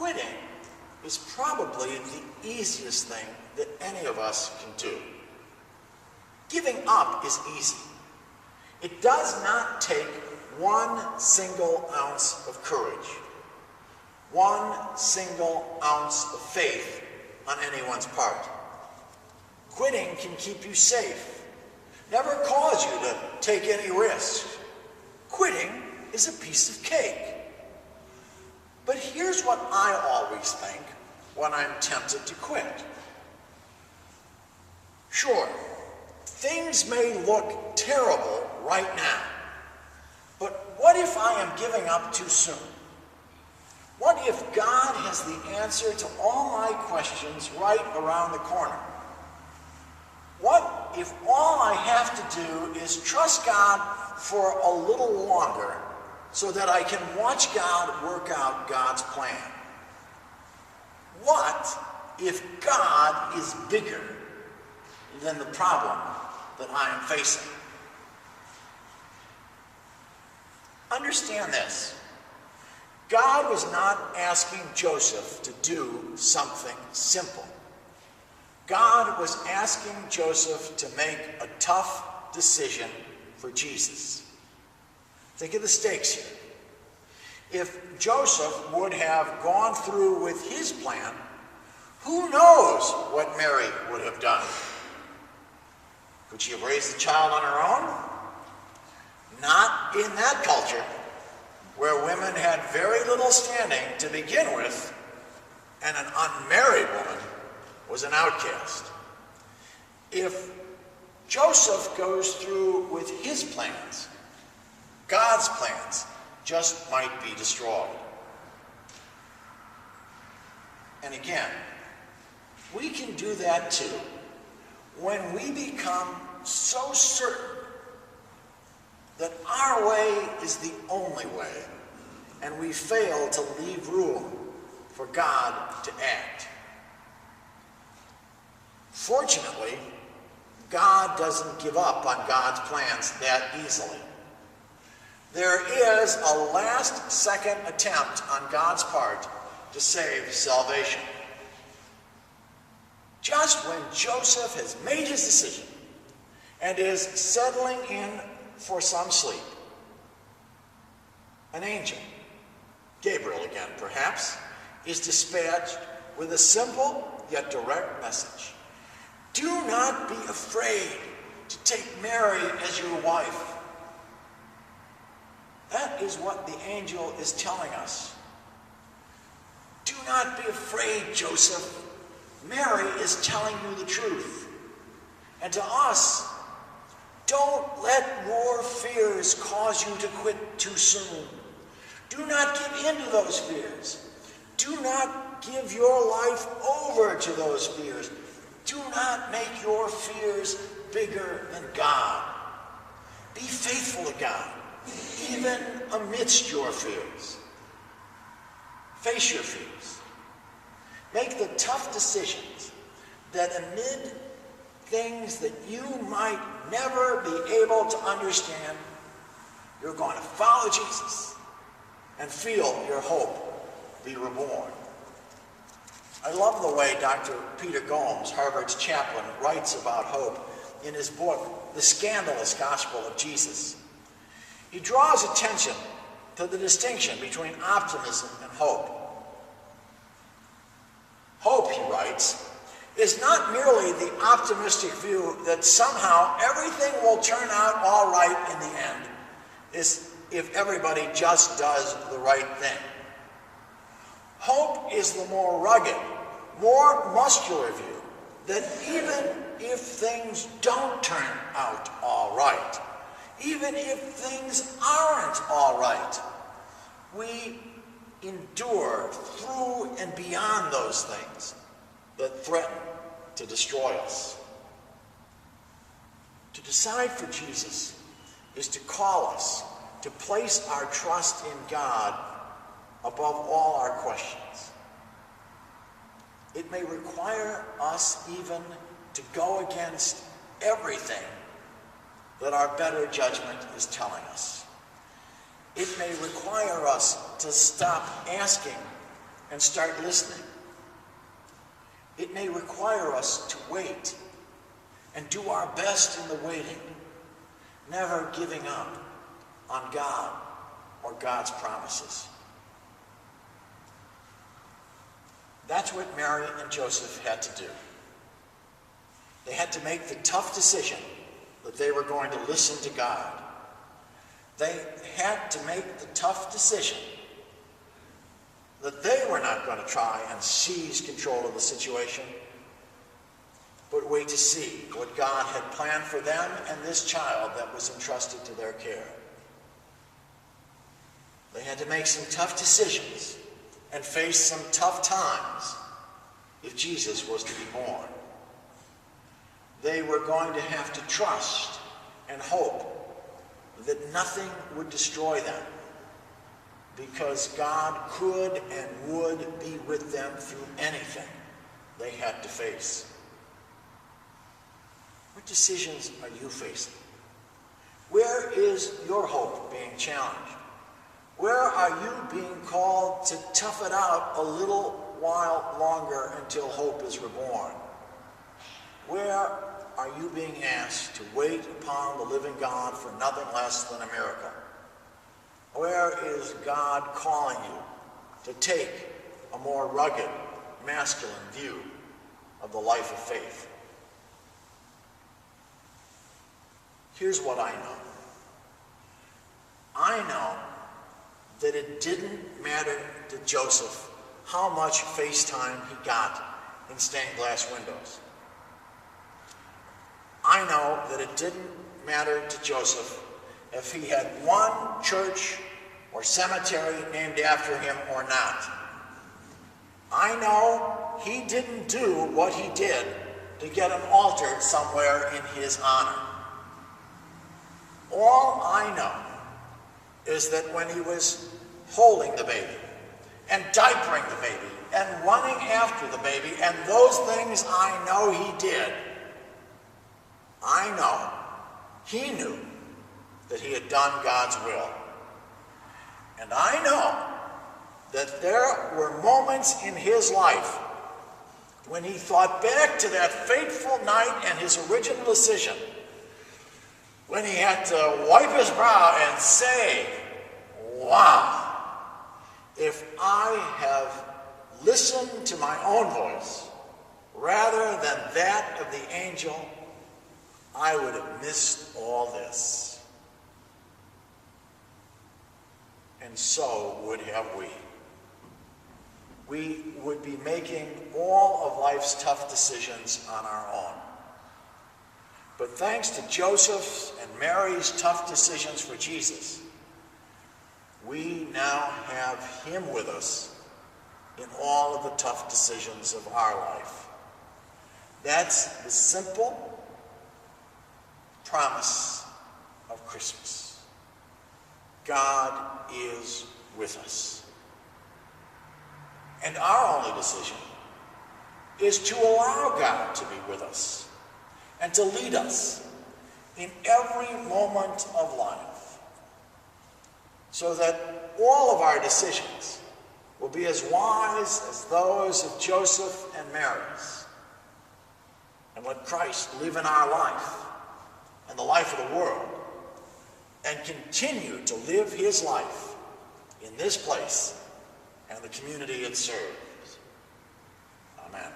quitting is probably the easiest thing that any of us can do. Giving up is easy. It does not take one single ounce of courage, one single ounce of faith on anyone's part. Quitting can keep you safe, never cause you to take any risks. Quitting is a piece of cake. But here's what I always think when I'm tempted to quit. Sure, things may look terrible right now, but what if I am giving up too soon? What if God has the answer to all my questions right around the corner? What if all I have to do is trust God for a little longer so that I can watch God work out God's plan? What if God is bigger than the problem that I am facing? Understand this. God was not asking Joseph to do something simple. God was asking Joseph to make a tough decision for Jesus. Think of the stakes here. If Joseph would have gone through with his plan, who knows what Mary would have done? Could she have raised the child on her own? Not in that culture, where women had very little standing to begin with, and an unmarried woman was an outcast. If Joseph goes through with his plans, God's plans just might be destroyed. And again, we can do that too when we become so certain that our way is the only way, and we fail to leave room for God to act. Fortunately, God doesn't give up on God's plans that easily. There is a last-second attempt on God's part to save salvation. Just when Joseph has made his decision and is settling in for some sleep, an angel, Gabriel again perhaps, is dispatched with a simple yet direct message. Do not be afraid to take Mary as your wife. That is what the angel is telling us. Do not be afraid, Joseph. Mary is telling you the truth. And to us, don't let your fears cause you to quit too soon. Do not give in to those fears. Do not give your life over to those fears. Do not make your fears bigger than God. Be faithful to God, even amidst your fears. Face your fears. Make the tough decisions that amid things that you might never be able to understand, you're going to follow Jesus and feel your hope be reborn. I love the way Dr. Peter Gomes, Harvard's chaplain, writes about hope in his book, The Scandalous Gospel of Jesus. He draws attention to the distinction between optimism and hope. Hope, he writes, is not merely the optimistic view that somehow everything will turn out all right in the end, if everybody just does the right thing. Hope is the more rugged, more muscular view that even if things don't turn out all right, even if things aren't all right, we endure through and beyond those things that threaten to destroy us. To decide for Jesus is to call us to place our trust in God above all our questions. It may require us even to go against everything that our better judgment is telling us. It may require us to stop asking and start listening. It may require us to wait and do our best in the waiting, never giving up on God or God's promises. That's what Mary and Joseph had to do. They had to make the tough decision that they were going to listen to God. They had to make the tough decision that they were not going to try and seize control of the situation, but wait to see what God had planned for them and this child that was entrusted to their care. They had to make some tough decisions and face some tough times if Jesus was to be born. They were going to have to trust and hope that nothing would destroy them, because God could and would be with them through anything they had to face. What decisions are you facing? Where is your hope being challenged? Where are you being called to tough it out a little while longer until hope is reborn? Where are you being asked to wait upon the living God for nothing less than a miracle? Where is God calling you to take a more rugged, masculine view of the life of faith? Here's what I know. I know that it didn't matter to Joseph how much face time he got in stained glass windows. I know that it didn't matter to Joseph if he had one church or cemetery named after him or not. I know he didn't do what he did to get an altar somewhere in his honor. All I know is that when he was holding the baby and diapering the baby and running after the baby, and those things I know he did, I know he knew that he had done God's will. And I know that there were moments in his life when he thought back to that fateful night and his original decision, when he had to wipe his brow and say, wow, if I have listened to my own voice rather than that of the angel, I would have missed all this. And so would have we. We would be making all of life's tough decisions on our own. But thanks to Joseph's and Mary's tough decisions for Jesus, we now have him with us in all of the tough decisions of our life. That's the simple promise of Christmas. God is with us. And our only decision is to allow God to be with us and to lead us in every moment of life, so that all of our decisions will be as wise as those of Joseph and Mary's. And let Christ live in our life and the life of the world, and continue to live his life in this place and the community it serves. Amen.